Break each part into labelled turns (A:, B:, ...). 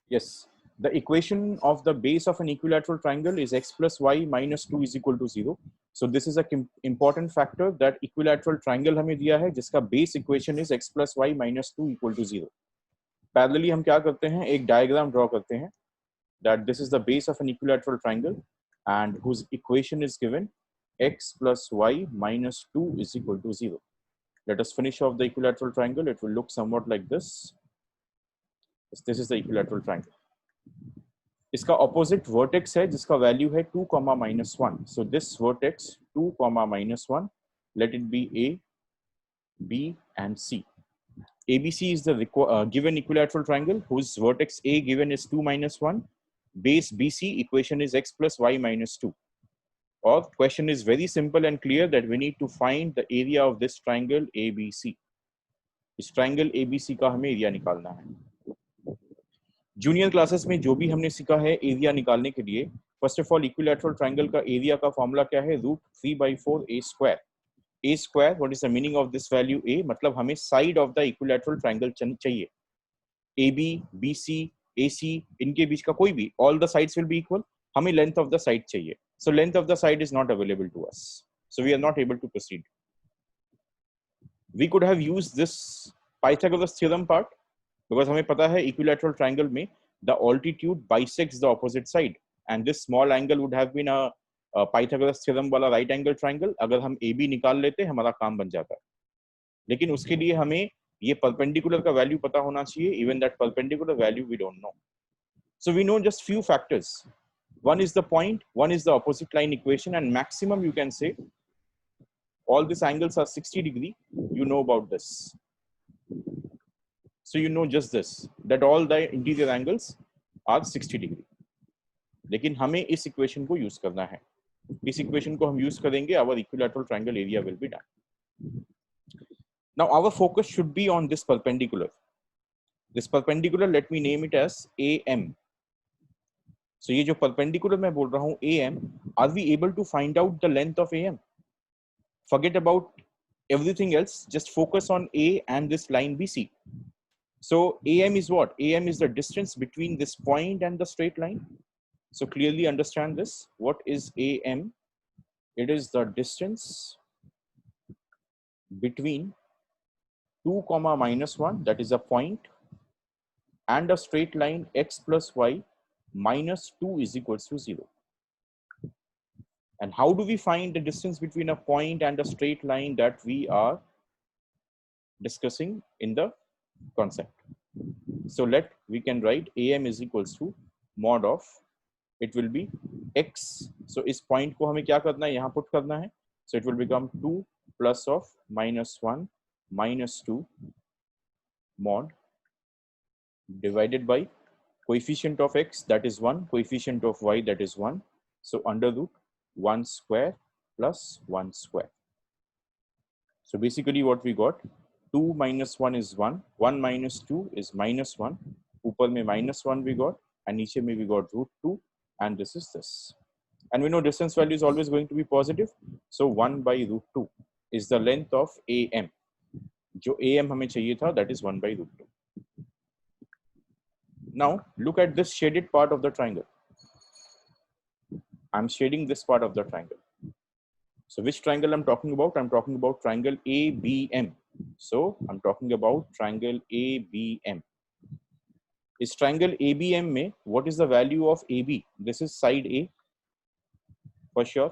A: Yes, the equation of the base of an equilateral triangle is x plus y minus 2 is equal to 0. So this is a important factor that equilateral triangle हमें दिया है जिसका base equation is x plus y minus 2 equal to 0. Parallelly हम क्या करते हैं, एक diagram draw करते हैं that this is the base of an equilateral triangle and whose equation is given x plus y minus 2 is equal to 0. Let us finish off the equilateral triangle. It will look somewhat like this. This is the equilateral triangle. इसका opposite vertex है जिसका value है 2, -1. So this vertex 2, -1, let it be A, B and C. ABC is the given equilateral triangle whose vertex A given is 2, -1. Base BC equation is x plus y minus 2. Or question is very simple and clear that we need to find the area of this triangle ABC. इस triangle ABC का हमें area निकालना है. Junior classes में जो भी हमने सीखा है एरिया निकालने के लिए, first of all equilateral triangle का एरिया का फॉर्मूला क्या है, √3/4 a square. a square, what is the meaning of this value a? मतलब हमें side of the equilateral triangle चाहिए. AB, BC, AC इनके बीच का कोई भी, all the sides will be equal. हमें लेंथ ऑफ द साइड चाहिए. So length of the side is not available to us, so we are not able to proceed. We could have used this Pythagoras theorem part because हमें पता है equilateral triangle में the altitude bisects the opposite side and this small angle would have been a Pythagoras theorem वाला right angle triangle. अगर हम AB निकाल लेते हमारा काम बन जाता है, लेकिन उसके लिए हमें ये perpendicular का value पता होना चाहिए. Even that perpendicular value we don't know. So we know just few factors. One is the point, one is the opposite line equation, and maximum you can say all these angles are 60 degree. You know about this. So you know just this, that all the interior angles are 60 degree. लेकिन हमें इस equation को use करना है. इस equation को हम use करेंगे, our equilateral triangle area will be done. Now our focus should be on this perpendicular. This perpendicular, let me name it as AM. So ये जो perpendicular मैं बोल रहा हूँ AM, are we able to find out the length of AM? Forget about everything else, just focus on A and this line BC. So AM is what? AM is the distance between this point and the straight line. So clearly understand this. What is AM? It is the distance between 2, -1, that is a point, and a straight line x plus y minus 2 is equals to 0. And how do we find the distance between a point and a straight line that we are discussing in the concept? So we can write AM is equals to mod of, it will be x. So इस point को हमें क्या करना है, यहाँ put करना है. So it will become 2 plus of -1 minus 2 mod divided by coefficient of x, that is 1, coefficient of y, that is 1. So under root 1 square plus 1 square. So basically what we got, 2 minus 1 is 1, 1 minus 2 is -1, ऊपर में -1 we got, and नीचे में we got √2, and this is this. And we know distance value is always going to be positive, so 1 by √2 is the length of AM. जो AM हमें चाहिए था, that is 1 by √2. Now look at this shaded part of the triangle. I'm shading this part of the triangle. So which triangle I'm talking about? I'm talking about triangle ABM. So I'm talking about triangle ABM. Is triangle ABM में what is the value of AB? This is side A for sure,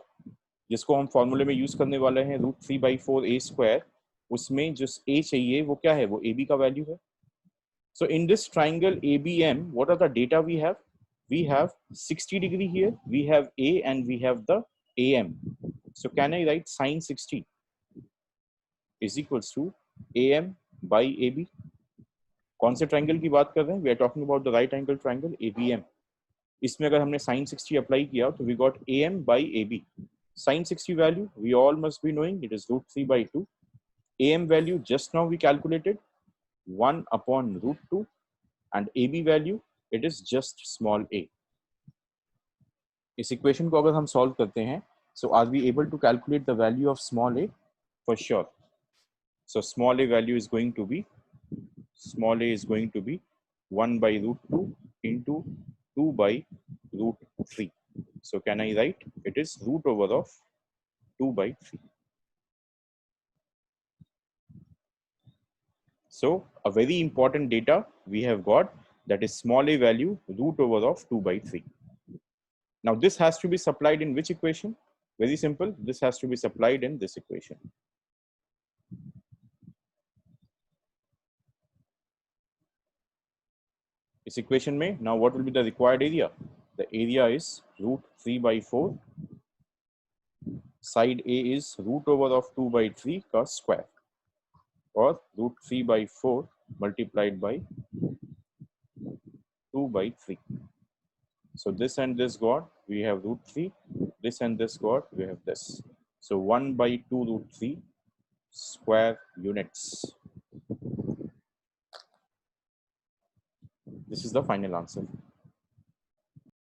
A: जिसको हम फॉर्मूले में use करने वाले हैं √3/4 a square. उसमें जो A चाहिए वो क्या है, वो AB का वैल्यू है. So in this triangle ABM, what are the data we have? We have 60 degree here, we have A, and we have the AM. So can I write sin 60 is equals to AM by AB? कौन से triangle की बात कर रहे हैं? We are talking about the right angle triangle ABM. इसमें अगर हमने sin 60 अप्लाई किया तो we got AM by AB. Sin 60 value we all must be knowing, it is √3/2. AM value just now we calculated 1 upon √2, and AB value it is just small a. इस equation को अगर हम solve करते हैं, so are we able to calculate the value of small a? For sure. So small a value is going to be 1 by √2 into 2 by root 3. So can I write it is root over of 2 by 3. So a very important data we have got, that is small a value root over of 2 by 3. Now this has to be supplied in which equation? Very simple. This has to be supplied in this equation. This equation may, now what will be the required area? The area is root 3 by 4. Side A is root over of 2 by 3 का square, or root 3 by 4 multiplied by 2 by 3. So this and this got, we have root 3. This and this got, we have this. So 1 by 2 root 3 square units. This is the final answer.